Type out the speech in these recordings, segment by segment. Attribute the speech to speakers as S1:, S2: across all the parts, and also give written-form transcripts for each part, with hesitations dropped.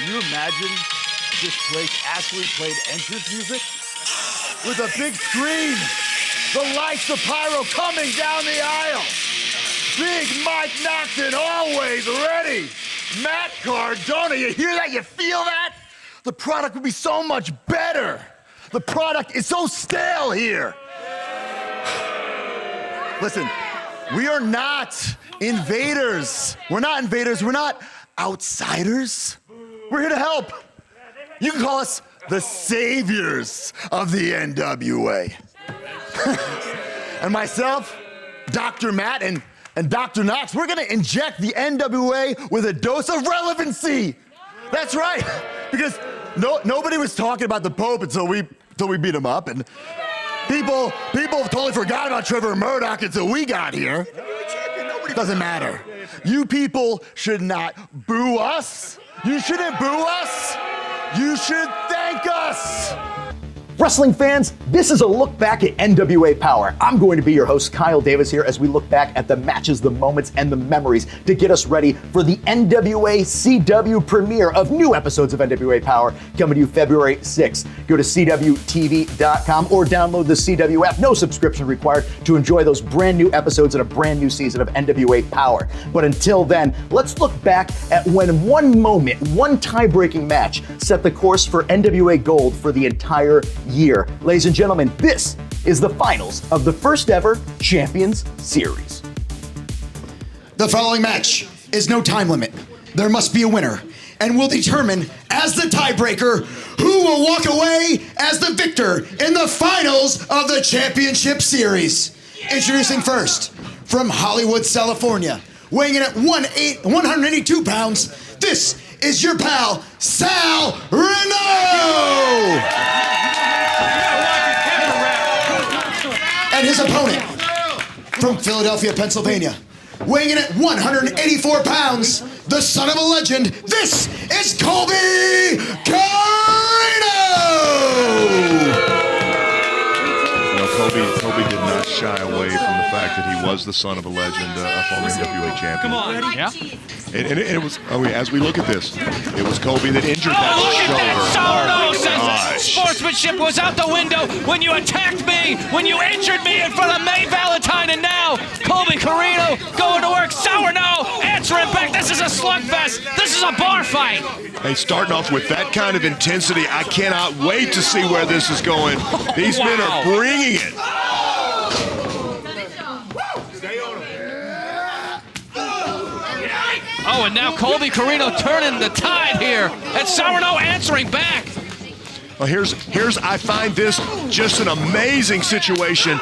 S1: Can you imagine if this place actually played entrance music? With a big screen, the lights of pyro coming down the aisle. Big Mike Knoxon always ready. Matt Cardona, you hear that? You feel that? The product would be so much better. The product is so stale here. Listen, we are not invaders. We're not invaders. We're not outsiders. We're here to help. You can call us the saviors of the NWA. And myself, Dr. Matt, and Dr. Knox, we're gonna inject the NWA with a dose of relevancy. That's right, because nobody was talking about the Pope until we beat him up, and people totally forgot about Trevor Murdoch until we got here. Doesn't matter. You people should not boo us. You shouldn't boo us. You should thank us.
S2: Wrestling fans, this is a look back at NWA Powerrr. I'm going to be your host, Kyle Davis, here as we look back at the matches, the moments, and the memories to get us ready for the NWA CW premiere of new episodes of NWA Powerrr coming to you February 6th. Go to CWTV.com or download the CW app. No subscription required to enjoy those brand new episodes and a brand new season of NWA Powerrr. But until then, let's look back at when one moment, one tie-breaking match set the course for NWA Gold for the entire year. Ladies and gentlemen, this is the finals of the first ever Champions Series.
S3: The following match is no time limit. There must be a winner, and we'll determine as the tiebreaker who will walk away as the victor in the finals of the Championship Series. Introducing first, from Hollywood, California, weighing in at 182 pounds, this is your pal, Sal Rinauro! And his opponent, from Philadelphia, Pennsylvania, weighing in at 184 pounds, the son of a legend, this is Colby Corino!
S4: Koby did not shy away from the fact that he was the son of a legend, a former NWA champion.
S5: Come on.
S4: Yeah. And it was, as we look at this, it was Koby that injured that
S5: Look
S4: shoulder.
S5: at that! Says
S4: gosh.
S5: sportsmanship was out the window when you attacked me, when you injured me in front of May Valentine, and now Colby Corino going to work. Sournow answering back. This is a slugfest. This is a bar fight.
S4: Hey, starting off with that kind of intensity, I cannot wait to see where this is going. These men are bringing it.
S5: Oh, and now Colby Corino turning the tide here, and Sournow answering back.
S4: Well, here's I find this just an amazing situation.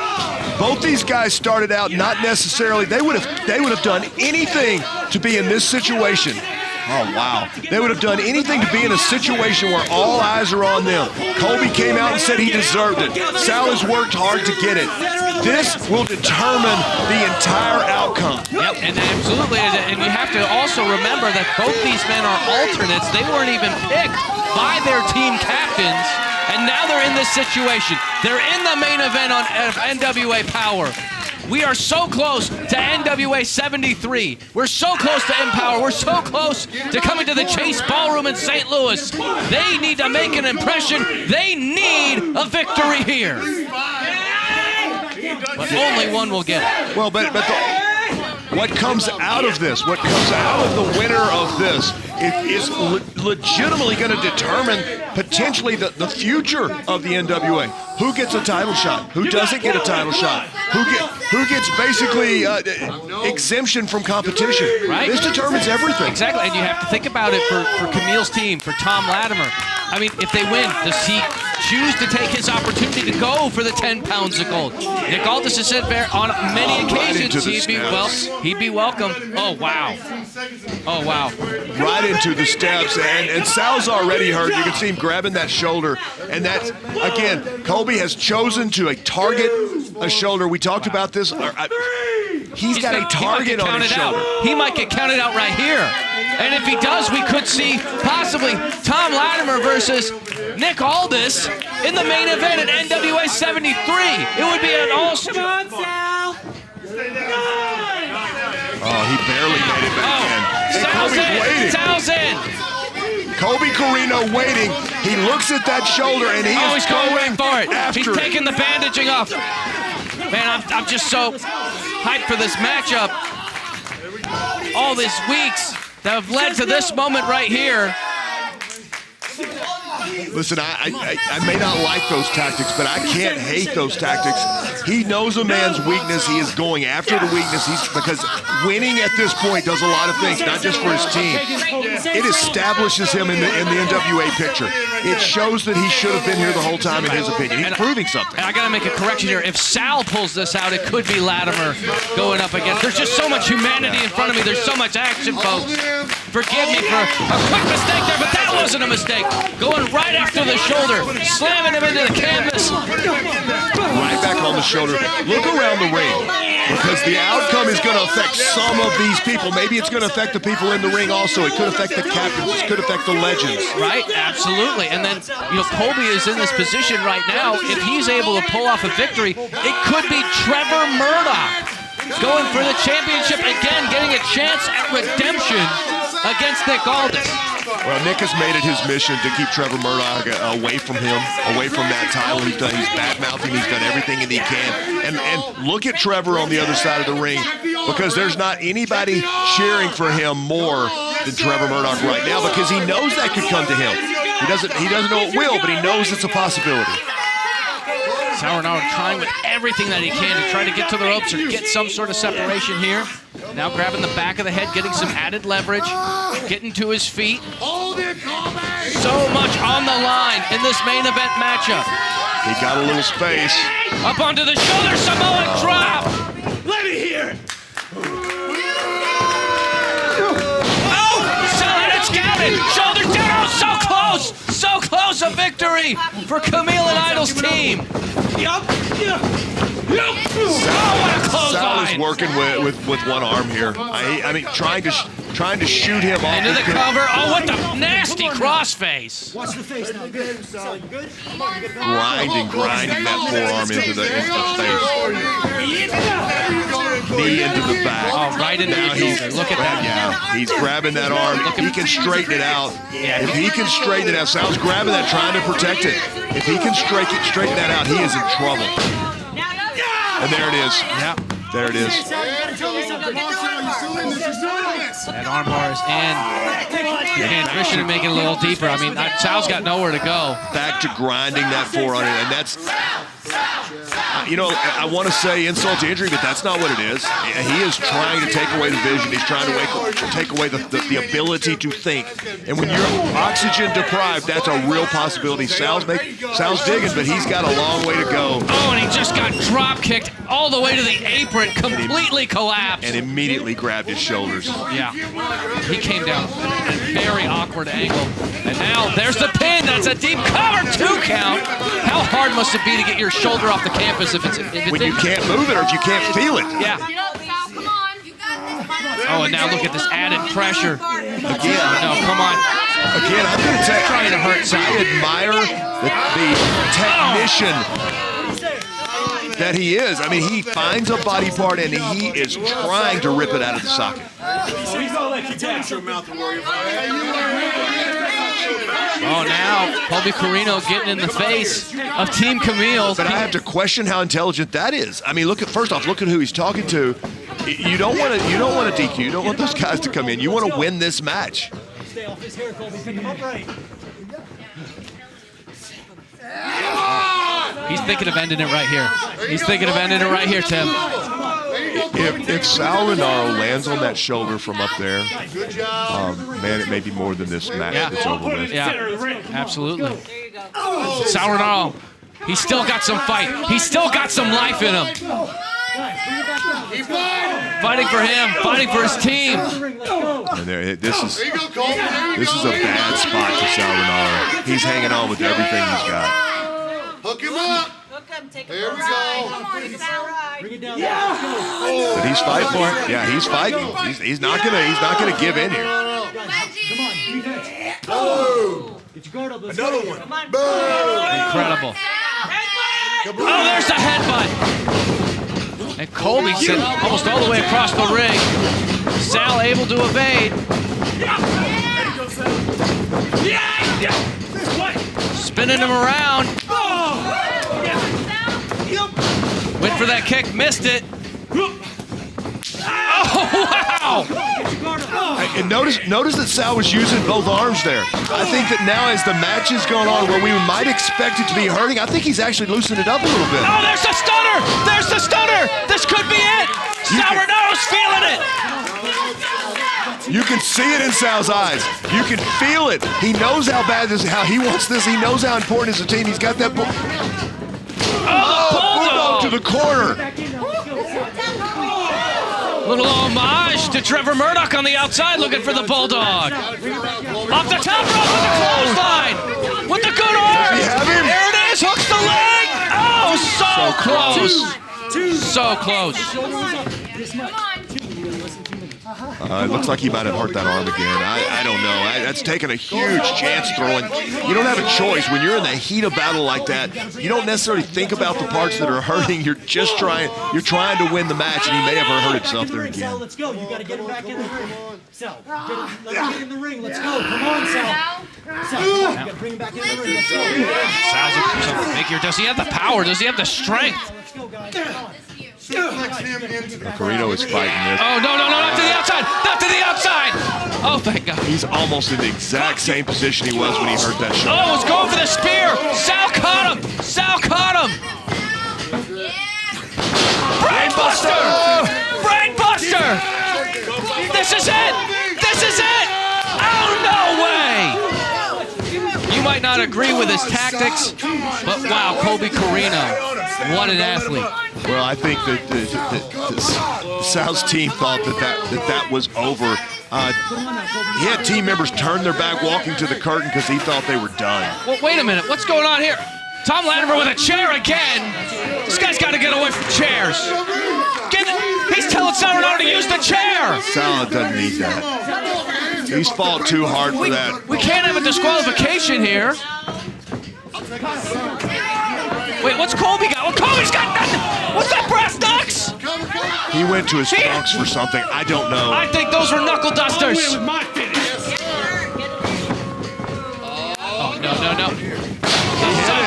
S4: Both these guys started out not necessarily, they would have done anything to be in this situation. Oh, wow. They would have done anything to be in a situation where all eyes are on them. Koby came out and said he deserved it. Sal has worked hard to get it. This will determine the entire outcome.
S5: Yep, and absolutely, and you have to also remember that both these men are alternates. They weren't even picked by their team captains, and now they're in this situation. They're in the main event on NWA Powerrr. We are so close to NWA 73. We're so close to Empower. We're so close to coming to the Chase Ballroom in St. Louis. They need to make an impression. They need a victory here. But only one will get it.
S4: Well, but what comes out of this, what comes out of the winner of this, is legitimately going to determine potentially the future of the NWA. Who gets a title shot? Who doesn't get a title shot? Who gets basically exemption from competition?
S5: Right.
S4: This determines everything.
S5: Exactly, and you have to think about it for Camille's team, for Tom Latimer. I mean, if they win, does he choose to take his opportunity to go for the 10 pounds of gold? Nick Aldis has said on many occasions he'd be welcome. Oh, wow. Oh, wow.
S4: Right into the steps, and Sal's already hurt. You can see him grabbing that shoulder, and that's, again, Koby has chosen to target a shoulder. We talked about this. He's got a target on his shoulder.
S5: He might get counted out right here. And if he does, we could see possibly Tom Latimer versus Nick Aldis in the main event at NWA 73. It would be an all-star.
S6: Come on, Sal.
S4: Oh, he barely made it back in. And Koby's waiting.
S5: Sal's in.
S4: Colby Corino waiting. He looks at that shoulder and he's
S5: going for it.
S4: After
S5: He's taking the bandaging off. Man, I'm just so hyped for this matchup. All these weeks that have led to this moment right here.
S4: Listen, I may not like those tactics, but I can't hate those tactics. He knows a man's weakness. He is going after the weakness. Because winning at this point does a lot of things, not just for his team. It establishes him in the NWA picture. It shows that he should have been here the whole time, in his opinion. He's proving something.
S5: And I got to make a correction here. If Sal pulls this out, it could be Latimer going up against. There's just so much humanity in front of me. There's so much action, folks. Forgive me for a quick mistake there, but that wasn't a mistake. Going right after the shoulder, slamming him into the canvas.
S4: Right back on the shoulder. Look around the ring, because the outcome is going to affect some of these people. Maybe it's going to affect the people in the ring also. It could affect the captains. It could affect the legends.
S5: Right, absolutely. And then, Koby is in this position right now. If he's able to pull off a victory, it could be Trevor Murdoch going for the championship again, getting a chance at redemption against Nick Aldis.
S4: Well, Nick has made it his mission to keep Trevor Murdoch away from him, away from that title. He's bad-mouthing. He's done everything that he can. And look at Trevor on the other side of the ring, because there's not anybody cheering for him more than Trevor Murdoch right now, because he knows that could come to him. He doesn't know it will, but he knows it's a possibility.
S5: Rinauro trying with everything that he can to try to get to the ropes or get some sort of separation here. Now grabbing the back of the head, getting some added leverage, getting to his feet. So much on the line in this main event matchup.
S4: He got a little space.
S5: Up onto the shoulder, Samoan drop.
S6: Let me hear it.
S5: Oh, solid, it's counted. Shoulder down, oh, so close. So close, a victory for Camille and Idol's team.
S6: Yup.
S5: Oh, what a close
S4: Sal
S5: line.
S4: is working with one arm here. I mean, trying to shoot him off.
S5: Into the cover. Oh, what the nasty crossface.
S6: Watch the face now. Good. Sal, you good?
S4: Grinding that forearm into the face. Knee into the back.
S5: Oh, right into the shoulder. Look at that.
S4: Yeah, he's grabbing that arm. He can straighten it out. If he can straighten it out, Sal's grabbing that, trying to protect it. If he can straighten that out, he is in trouble. And there it is.
S5: Yeah.
S4: There it is.
S5: That arm bar is in. And Christian to make it a little deeper. I mean, Sal's got nowhere to go.
S4: Back to grinding that forehand, and that's, I want to say insult to injury, but that's not what it is. He is trying to take away the vision. He's trying to take away the ability to think. And when you're oxygen deprived, that's a real possibility. Sal's digging, but he's got a long way to go.
S5: Oh, and he just got drop kicked all the way to the apron, completely collapsed.
S4: And immediately grabbed his shoulders.
S5: Yeah, he came down at a very awkward angle. And now there's the pin. That's a deep cover, 2 count. How hard must it be to get your shoulder off the canvas if it's
S4: when you can't move it or if you can't feel it?
S5: Yeah. Oh, and now look at this added pressure.
S4: Again.
S5: No, come on.
S4: Again, I'm going to tell you,
S5: Trying to hurt Sal.
S4: I admire the technician that he is. I mean, he finds a body part and he is trying to rip it out of the socket.
S6: He's gonna let you tap.
S5: Oh, now Colby Corino getting in the face of Team Camille.
S4: But I have to question how intelligent that is. I mean, first off, look at who he's talking to. You don't want to DQ. You don't want those guys to come in. You want to win this match.
S6: Stay off his hair, Colby. Pick him up right.
S5: He's thinking of ending it right here. He's thinking of ending it right here, Tim.
S4: If Sal Rinauro lands on that shoulder from up there, man, it may be more than this match that's over with.
S5: Yeah, absolutely. Sal Rinauro, he's still got some fight. He's still got some life in him. Fighting for him, fighting for his team.
S4: And this is a bad spot for Sal Rinauro. He's hanging on with everything he's got.
S7: Hook him up.
S8: Take
S7: Here we go.
S8: Come on, Sal.
S6: Bring it down. Yeah.
S4: But he's fighting for it. Yeah, he's fighting. He's not gonna give in here.
S6: Come on, defense. Oh. Get your guard up. Let's
S7: Another
S6: go.
S7: one.
S5: Incredible. Oh, there's the headbutt. And Koby sent almost all the way across the ring. Sal able to evade. spinning him around. Went for that kick, missed it. Oh, wow!
S4: And notice that Sal was using both arms there. I think that now as the match is going on, where we might expect it to be hurting, I think he's actually loosened it up a little bit.
S5: Oh, there's the stunner! There's the stunner! This could be it! Rinaro's feeling it!
S4: You can see it in Sal's eyes. You can feel it. He knows how bad this, how he wants this. He knows how important it's a team. He's got that. Bulldog to the corner.
S5: Little homage to Trevor Murdoch on the outside, looking for the Bulldog. Off the top rope with the clothesline. With the good arm.
S4: Does he have him?
S5: There it is. Hooks the leg. Oh, so close. So close.
S4: It looks like he might have hurt that arm again. I don't know. That's taking a huge chance throwing. You don't have a choice. When you're in the heat of battle like that, you don't necessarily think about the parts that are hurting. You're just trying to win the match, and he may have hurt himself there again.
S6: Let's go. You got to get him back in the ring. Sal, let's get in the ring. Let's go. Come on, Sal. Sal, you got to bring him back in the ring. Let's go.
S5: Sal's a figure. Does he have the power? Does he have the strength?
S6: Let's go, guys. Come on.
S4: Corino is fighting this.
S5: Oh, no, not to the outside. Not to the outside. Oh, thank God.
S4: He's almost in the exact same position he was when he hurt that shot.
S5: Oh, he's going for the spear. Sal caught him. Brain buster. This is it. Oh, no way. You might not agree with his tactics, but wow, Colby Corino, what an athlete.
S4: Well, I think that Sal's team thought that was over. He had team members turn their back walking to the curtain because he thought they were done.
S5: Well, wait a minute. What's going on here? Tom Latimer with a chair again. This guy's got to get away from chairs. He's telling Sal Rinauro to use the chair.
S4: Sal doesn't need that. He's fought too hard for that.
S5: We can't have a disqualification here. Wait, what's Koby got? Well, Koby's got nothing. What's that, brass knucks?
S4: He went to his trunks for something. I don't know.
S5: I think those were knuckle dusters. Oh, no.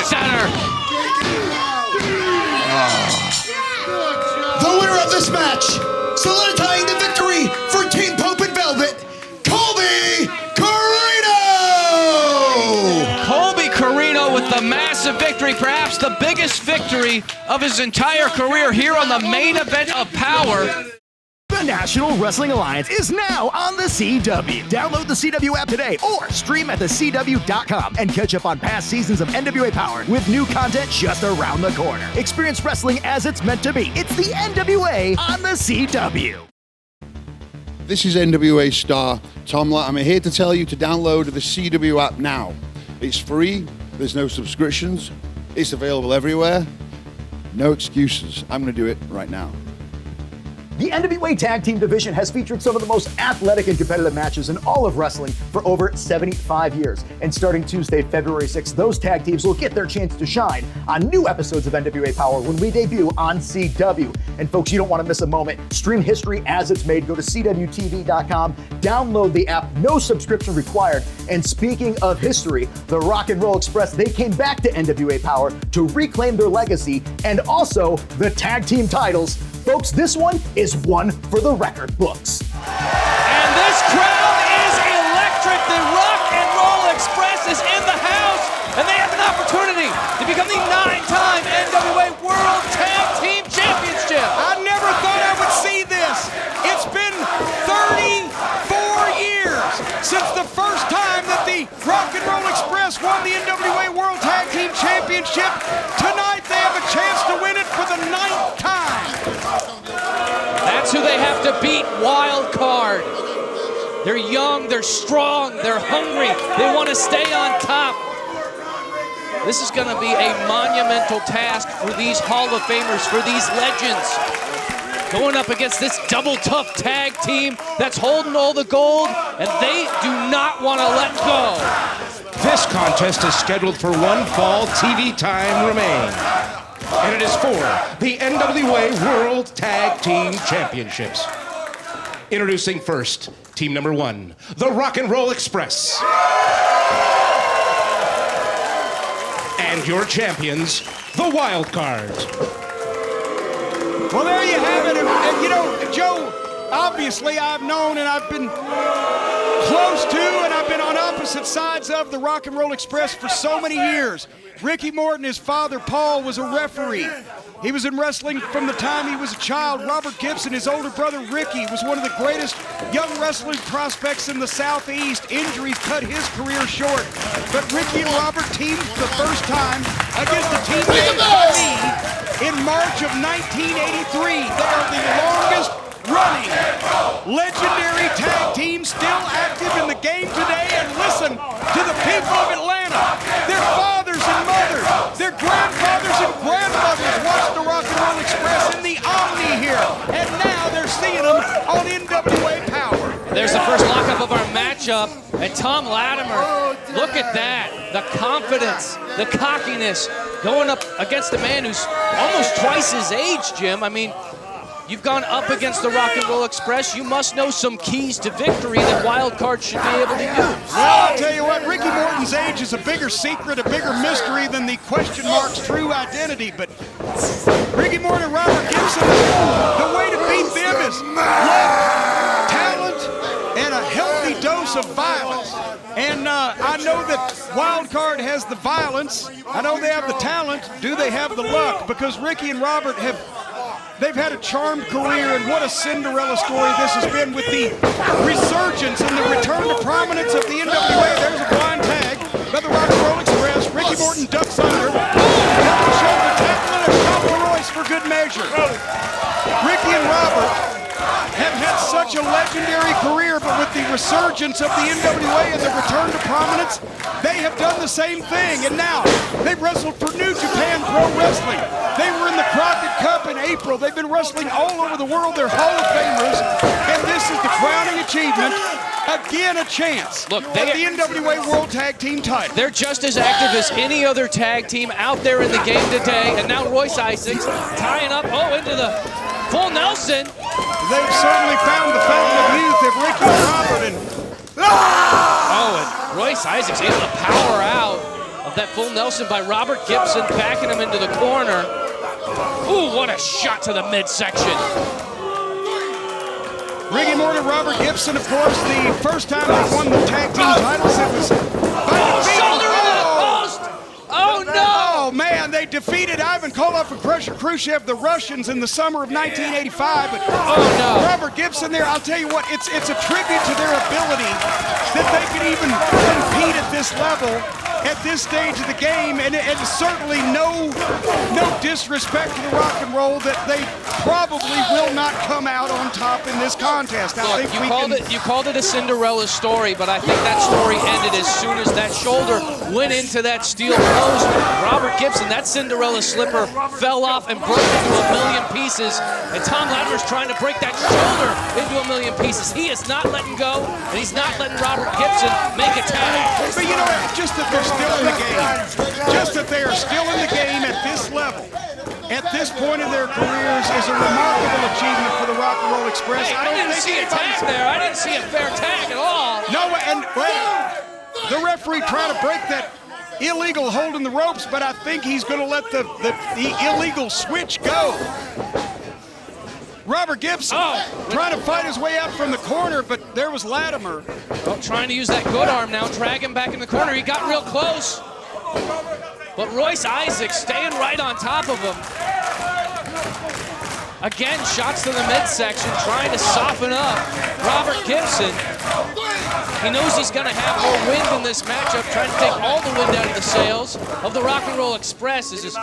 S5: Center.
S3: The winner of this match, solidifying the victory for Team Pope and Velvet, Colby Corino!
S5: Colby Corino with the massive victory, perhaps the biggest victory of his entire career here on the main event of Powerrr.
S2: The National Wrestling Alliance is now on the CW. Download the CW app today or stream at thecw.com and catch up on past seasons of NWA Powerrr with new content just around the corner. Experience wrestling as it's meant to be. It's the NWA on the CW.
S7: This is NWA star Tom Latimer. I'm here to tell you to download the CW app now. It's free. There's no subscriptions. It's available everywhere. No excuses. I'm going to do it right now.
S2: The NWA Tag Team division has featured some of the most athletic and competitive matches in all of wrestling for over 75 years. And starting Tuesday, February 6th, those tag teams will get their chance to shine on new episodes of NWA Powerrr when we debut on CW. And folks, you don't want to miss a moment. Stream history as it's made. Go to CWTV.com, download the app, no subscription required. And speaking of history, the Rock and Roll Express, they came back to NWA Powerrr to reclaim their legacy and also the tag team titles. Folks, this one is one for the record books.
S5: And this crowd is electric. The Rock and Roll Express is in the house, and they have an opportunity to become the 9-time NWA World Tag Team Championship.
S8: I never thought I would see this. It's been 34 years since the first time that the Rock and Roll Express won the NWA World Tag Team Championship. Tonight they have a chance to win it for the 9th time.
S5: That's who they have to beat, wild card. They're young, they're strong, they're hungry. They want to stay on top. This is going to be a monumental task for these Hall of Famers, for these legends. Going up against this double tough tag team that's holding all the gold, and they do not want to let go.
S9: This contest is scheduled for one fall. TV time remains. And it is for the NWA World Tag Team Championships. Introducing first, team number 1, the Rock and Roll Express. And your champions, the Wild Cards.
S8: Well, there you have it. And you know, Joe, obviously I've known and I've been close to and I've been on opposite sides of the Rock and Roll Express for so many years. Ricky Morton, his father, Paul, was a referee. He was in wrestling from the time he was a child. Robert Gibson, his older brother, Ricky, was one of the greatest young wrestling prospects in the Southeast. Injuries cut his career short. But Ricky and Robert teamed for the first time against the team named by me in March of 1983. They are the longest running legendary tag team still active in the game today. And listen to the people of Atlanta. Their fathers and mothers, their grandfathers and grandmothers watched the Rock and Roll Express in the Omni here. And now they're seeing them on NWA Powerrr.
S5: There's the first lockup of our matchup. And Tom Latimer, look at that. The confidence, the cockiness, going up against a man who's almost twice his age, Jim. I mean, you've gone up against the Rock and Roll Express. You must know some keys to victory that Wild Card should be able to use.
S8: Well, I'll tell you what, Ricky Morton's age is a bigger secret, a bigger mystery than the question mark's true identity. But Ricky Morton and Robert Gibson, the way to beat them is luck, talent, and a healthy dose of violence. And I know that Wild Card has the violence. I know they have the talent. Do they have the luck? Because Ricky and Robert they've had a charmed career, and what a Cinderella story this has been with the resurgence and the return to prominence of the NWA. There's a blind tag by the Rock and Roll Express. Ricky Morton ducks under. Double shoulder tackle and a shot to Royce for good measure. Ricky and Robert have had such a legendary career, but with the resurgence of the NWA and the return to prominence, they have done the same thing. And now they've wrestled for New Japan Pro Wrestling. They were in the Crockett Cup in April. They've been wrestling all over the world. They're Hall of Famers. And this is the crowning achievement. Again, a chance
S5: Look,
S8: at the NWA World Tag Team title.
S5: They're just as active as any other tag team out there in the game today. And now Royce Isaacs tying up, into the full Nelson.
S8: They've certainly found the fountain of youth of Ricky and Robert.
S5: And Royce Isaacs able to power out of that full Nelson by Robert Gibson, backing him into the corner. Ooh, what a shot to the midsection.
S8: Ricky Morton, Robert Gibson, of course, the first time they won the tag team titles, it was by defeat.
S5: Shoulder into the post! Oh no!
S8: Oh man, they defeated Ivan Koloff and Crusher Khrushchev, the Russians, in the summer of 1985. But Robert Gibson there, I'll tell you what, it's a tribute to their ability that they can even compete at this level, at this stage of the game, and certainly no disrespect to the Rock and Roll that they probably will not come out on top in this contest.
S5: Look, you called it a Cinderella story, but I think that story ended as soon as that shoulder went into that steel post. Robert Gibson, that Cinderella slipper fell off and broke into a million pieces, and Tom Latimer's trying to break that shoulder into a million pieces. He is not letting go, and he's not letting Robert Gibson make a tag.
S8: But you know, just that they're still in the game, just that they are still in the game at this level, at this point in their careers, is a remarkable achievement for the Rock and Roll Express.
S5: Hey, I didn't see a tag there. I didn't see a fair tag at all.
S8: No, and the referee trying to break that illegal holding the ropes, but I think he's going to let the illegal switch go. Robert Gibson trying to fight his way out from the corner, but there was Latimer.
S5: Well, trying to use that good arm now, drag him back in the corner. He got real close. But Royce Isaacs staying right on top of him. Again, shots to the midsection, trying to soften up Robert Gibson. He knows he's going to have more wind in this matchup, trying to take all the wind out of the sails of the Rock and Roll Express as his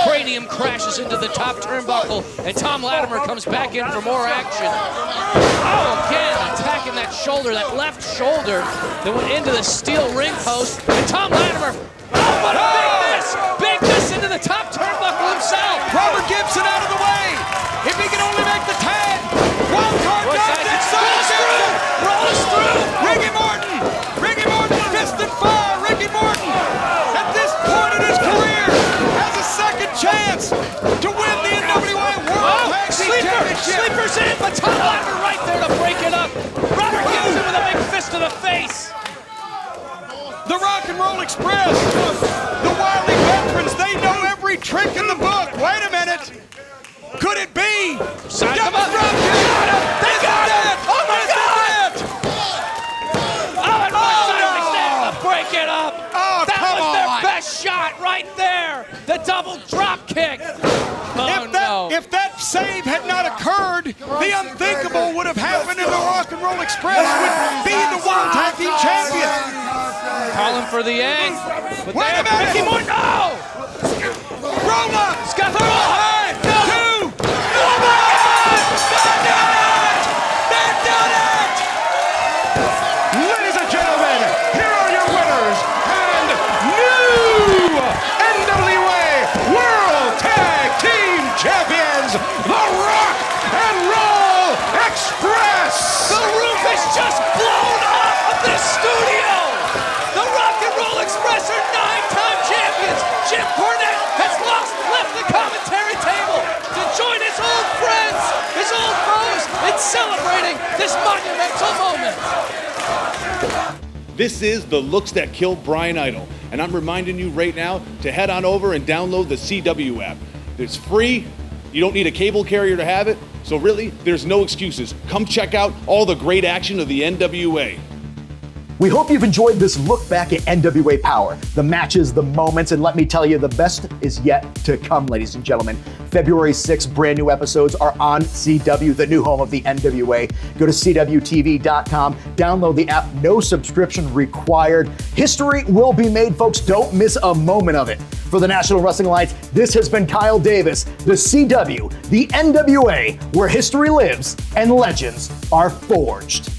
S5: cranium crashes into the top turnbuckle, and Tom Latimer comes back in for more action. Oh, again, attacking that shoulder, that left shoulder that went into the steel ring post, and Tom Latimer, what a big miss! Big miss into the top turnbuckle himself.
S8: Robert Gibson out of the way. If he can only make the tag, Wild Card does it.
S5: Rolls through.
S8: Ricky Morton, fist and fire. Ricky Morton, at this point in his career, has a second chance to win the NWA World Tag Team Championship.
S5: Sleeper's in, but Tom Latimer right there to break it up. Robert Gibson with a big fist to the face.
S8: The Rock and Roll Express, the wily veteran every trick in the book. Wait a minute. Could it be?
S5: Side
S8: Double
S5: him up.
S8: drop kick.
S5: They got it. Oh my God! Oh, and finally standing up, break it up.
S8: Oh,
S5: that
S8: come
S5: was their
S8: on.
S5: best shot right there. The double drop kick. Oh,
S8: If that save had not occurred, the unthinkable would have happened and the Rock and Roll Express would be the World Tag Team Champion.
S5: Calling for the egg. But
S8: Wait a
S5: there,
S8: minute.
S5: Ricky Moore, no!
S8: Roll up.
S5: Scott behind.
S8: Two. Oh my God! They're done it! They're done it!
S9: Ladies and gentlemen, here are your winners and new NWA World Tag Team Champions, the Rock and Roll Express!
S5: The roof is just blown off of this studio! The Rock and Roll Express are 9-time champions! Jim Cornette has left the commentary table to join his old friends, his old foes, in celebrating this monumental moment!
S10: This is The Looks That Killed Brian Idol, and I'm reminding you right now to head on over and download the CW app. It's free, you don't need a cable carrier to have it, so really, there's no excuses. Come check out all the great action of the NWA.
S2: We hope you've enjoyed this look back at NWA Powerrr, the matches, the moments, and let me tell you, the best is yet to come, ladies and gentlemen. February 6th, brand new episodes are on CW, the new home of the NWA. Go to CWTV.com, download the app, no subscription required. History will be made, folks. Don't miss a moment of it. For the National Wrestling Alliance, this has been Kyle Davis, the CW, the NWA, where history lives and legends are forged.